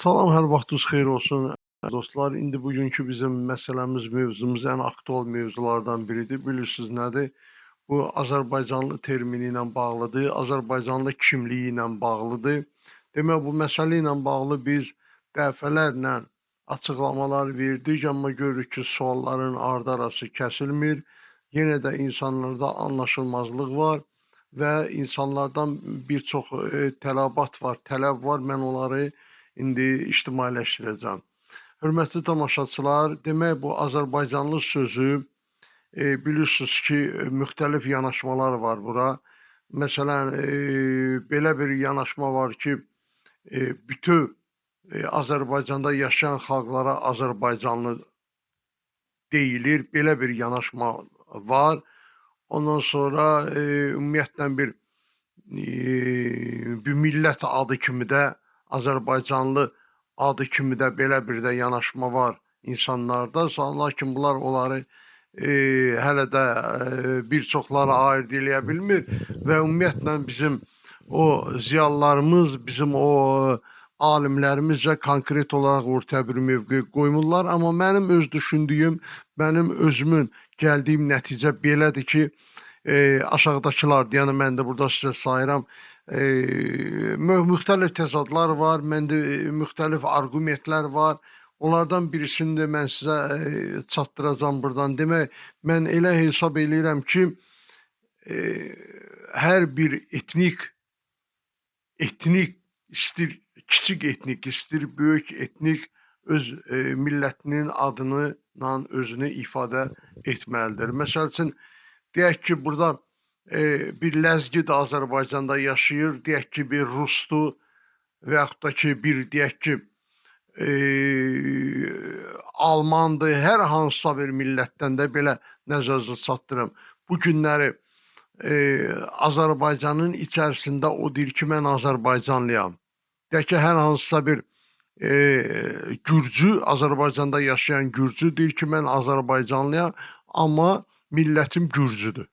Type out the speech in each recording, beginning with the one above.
Salam, hər vaxtınız xeyir olsun dostlar. İndi bugünkü bizim məsələmiz, mövzumuz ən aktual mövzulardan biridir. Bilirsiniz nədir? Bu Azərbaycanlı termini ilə bağlıdır, Azərbaycanlı kimliyi ilə bağlıdır. Demək, bu məsələ ilə bağlı biz dəfələrlə açıqlamalar verdik, amma görürük ki, sualların ardı arası kəsilmir. Yenə də insanlarda anlaşılmazlıq var və insanlardan bir çox tələbat var, tələb var. Mən onları indi ictimailəşdirəcəm. Hörmətli tamaşaçılar, demək bu Azərbaycanlı sözü bilirsiniz ki, müxtəlif yanaşmalar var bura. Məsələn, belə bir yanaşma var ki, bütün Azərbaycanda yaşayan xalqlara Azərbaycanlı deyilir. Belə bir yanaşma var. Ondan sonra ümumiyyətlə bir millət adı kimi də Azərbaycanlı adı kimi də belə bir də yanaşma var insanlarda. Lakin bunlar onları hələ də bir çoxları ayırd eləyə bilmir və ümumiyyətlə bizim o ziyalılarımız, bizim o alimlərimizcə konkret olaraq ortaya bir mövqe qoymurlar. Amma mənim öz düşündüyüm, mənim özümün gəldiyim nəticə belədir ki, aşağıdakılardır. Yəni mən də burada sizə sayıram. Müxtəlif təzadlar var, məndə müxtəlif argumentlər var. Onlardan birisini də mən sizə çatdıracam buradan. Demək, mən elə hesab edirəm ki, hər bir etnik istir kiçik etnik, istir böyük etnik öz millətinin adını özünü ifadə etməlidir. Məsəl üçün, deyək ki, burada bir ləzgi də Azərbaycanda yaşayır, deyək ki, bir rusdur və yaxud da ki, bir deyək ki, almandır, hər hansısa bir millətdən də belə nəzərdə çatdırım. Bu günləri Azərbaycanın içərisində o deyir ki, mən Azərbaycanlıyam. Deyək ki, hər hansısa bir Gürcü, Azərbaycanda yaşayan Gürcü deyir ki, mən Azərbaycanlıyam, amma millətim Gürcüdür.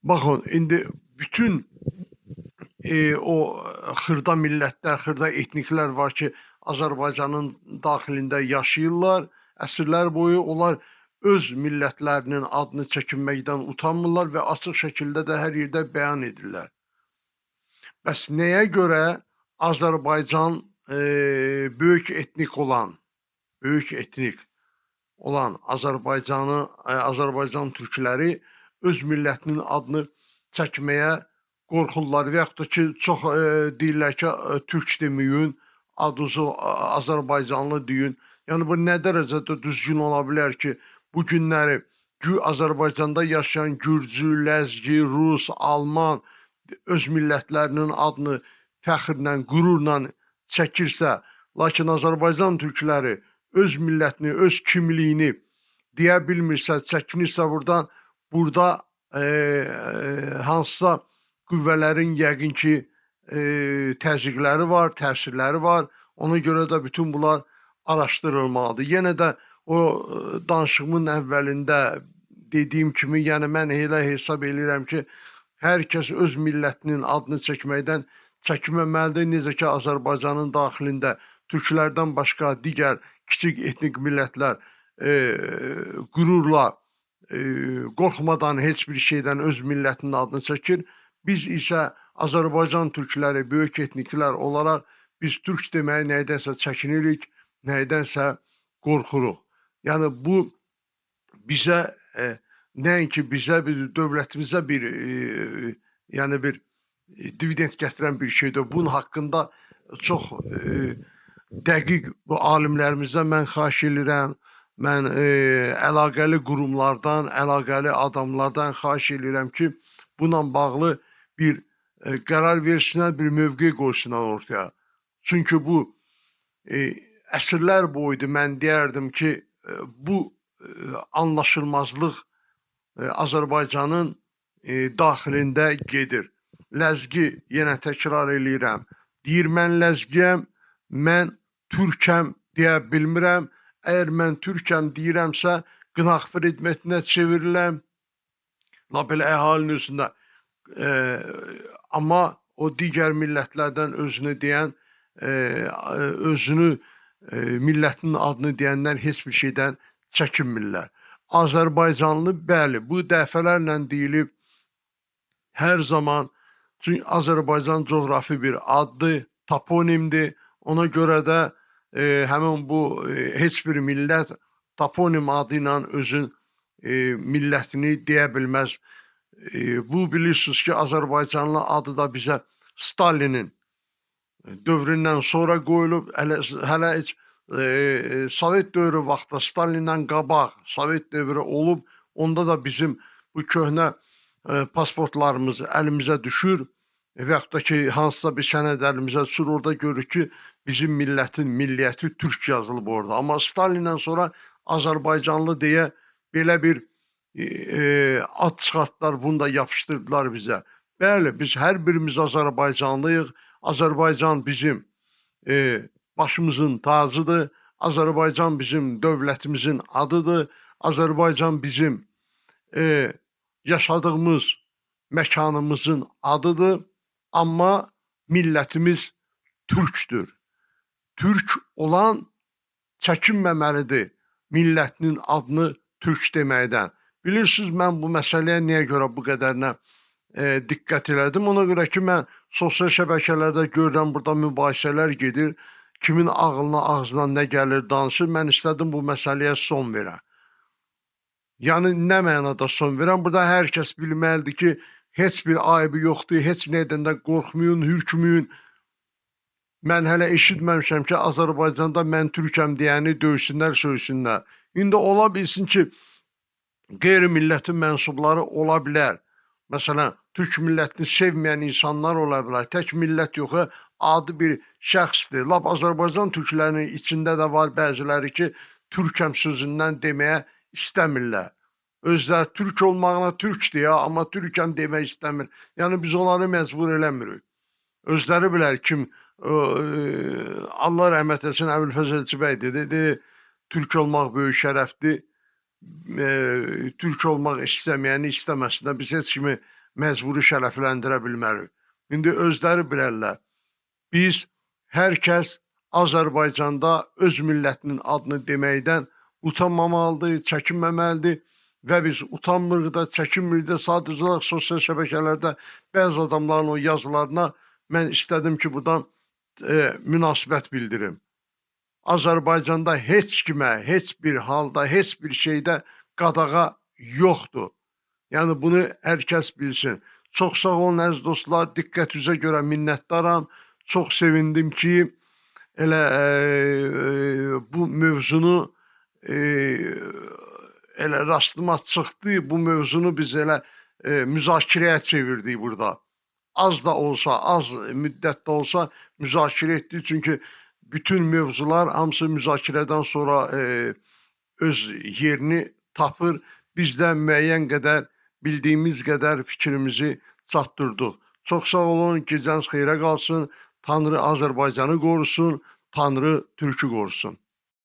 Baxın, indi bütün o xırda millətlər, xırda etniklər var ki, Azərbaycanın daxilində yaşayırlar. Əsrlər boyu onlar öz millətlərinin adını çəkinməkdən utanmırlar və açıq şəkildə də hər yerdə bəyan edirlər. Bəs nəyə görə Azərbaycan böyük etnik olan Azərbaycan türkləri öz millətinin adını çəkməyə qorxurlar və yaxud da ki, çox deyirlər ki, türk deməyin, adınızı Azərbaycanlı deyin. Yəni, bu nə dərəcədə düzgün ola bilər ki, bu günləri Azərbaycanda yaşayan Gürcü, Ləzgi, Rus, Alman öz millətlərinin adını fəxrlə, qürurla çəkirsə, lakin Azərbaycan türkləri öz millətini, öz kimliyini deyə bilmirsə, çəkinirsə burada hansısa qüvvələrin yəqin ki, təzyiqləri var, təsirləri var. Ona görə də bütün bunlar araşdırılmalıdır. Yenə də o danışığımın əvvəlində dediyim kimi, yəni mən elə hesab edirəm ki, hər kəs öz millətinin adını çəkməkdən çəkinməməlidir. Necə ki, Azərbaycanın daxilində türklərdən başqa digər kiçik etnik millətlər qürurla, qorxmadan heç bir şeydən öz millətinin adını çəkir. Biz isə Azərbaycan türkləri, böyük etniklər olaraq biz türk deməyə nədənsə çəkinirik, nədənsə qorxuruq. Yəni bu bizə, nəinki bizə, dövlətimizə bir dividend gətirən bir şeydir. Bunun haqqında çox dəqiq bu alimlərimizdən mən xahiş edirəm. Mən əlaqəli qurumlardan, əlaqəli adamlardan xahiş edirəm ki, bununla bağlı bir qərar versinlər, bir mövqe qoysunlar ortaya. Çünki bu əsrlər boyudur, mən deyərdim ki, bu anlaşılmazlıq Azərbaycanın daxilində gedir. Ləzgi, yenə təkrar eləyirəm, deyir mən ləzgiyəm, mən türkəm deyə bilmirəm. Əgər mən türkəm deyirəmsə, qınaq predmetinə çeviriləm, belə əhalinin üzrində. Amma o digər millətlərdən özünü deyən özünü millətinin adını deyənlər heç bir şeydən çəkinmirlər. Azərbaycanlı, bəli, bu dəfələrlə deyilib, hər zaman, çünki Azərbaycan coğrafi bir addır, toponimdir. Ona görə də həmin bu heç bir millət toponim adı ilə özün millətini deyə bilməz. Bu bilirsiniz ki, Azərbaycanlı adı da bizə Stalinin dövründən sonra qoyulub, hələ heç Sovet dövrü vaxtda Stalindən qabaq Sovet dövrü olub, onda da bizim bu köhnə pasportlarımız əlimizə düşür və yaxud da ki, hansısa bir sənəd əlimizə düşür, orada görürük ki, bizim millətin milliyyəti türk yazılıb orada. Amma Stalindən sonra Azərbaycanlı deyə belə bir ad çıxartdılar, bunu da yapışdırdılar bizə. Bəli, biz hər birimiz Azərbaycanlıyıq. Azərbaycan bizim başımızın tacıdır. Azərbaycan bizim dövlətimizin adıdır. Azərbaycan bizim yaşadığımız məkanımızın adıdır. Amma millətimiz türkdür. Türk olan çəkinməməlidir millətinin adını türk deməkdən. Bilirsiniz, mən bu məsələyə niyə görə bu qədərinə diqqət elədim? Ona görə ki, mən sosial şəbəkələrdə görürəm, burada mübahisələr gedir. Kimin ağlına, ağzına nə gəlir, danışır. Mən istədim bu məsələyə son verəm. Yəni, nə mənada son verəm? Burada hər kəs bilməlidir ki, heç bir ayıbı yoxdur, heç nədən də qorxmayın, hürkməyin. Mən hələ eşitməmişəm ki, Azərbaycanda mən türkəm deyəni döysünlər, söysünlər. İndi ola bilsin ki, qeyri-millətin mənsubları ola bilər. Məsələn, türk millətini sevməyən insanlar ola bilər. Tək millət yox, adi bir şəxsdir. Lap Azərbaycan türklərinin içində də var bəziləri ki, türkəm sözündən deməyə istəmirlər. Özləri türk olmağına türkdür ya, amma türkəm demək istəmir. Yəni, biz onları məcbur eləmirik. Özləri bilər kim, Allah rəhmət etsin, Əbülfəz Elçibəy dedi, türk olmaq böyük şərəfdir. Türk olmaq istəməyəni istəməsinə biz heç kimi məcburi şərəfləndirə bilmərik. İndi özləri bilərlər. Biz, hər kəs Azərbaycanda öz millətinin adını deməkdən utanmamalıdır, çəkinməməlidir və biz utanmırıq da, çəkinmirik də, sadəcə olaraq sosial şəbəkələrdə bəzi adamların o yazılarına mən istədim ki, buradan münasibət bildirim. Azərbaycanda heç kimə, heç bir halda, heç bir şeydə qadağa yoxdur. Yəni, bunu hər kəs bilsin. Çox sağ olun, əziz dostlar, diqqətinizə görə minnətdaram. Çox sevindim ki, elə bu mövzunu elə rastıma çıxdı, bu mövzunu biz elə müzakirəyə çevirdik burada. Az da olsa, az müddətdə olsa müzakirə etdik. Çünki bütün mövzular hamısı müzakirədən sonra öz yerini tapır. Biz də müəyyən qədər, bildiyimiz qədər fikrimizi çatdırdıq. Çox sağ olun, gecəniz xeyrə qalsın. Tanrı Azərbaycanı qorusun, Tanrı Türkü qorusun.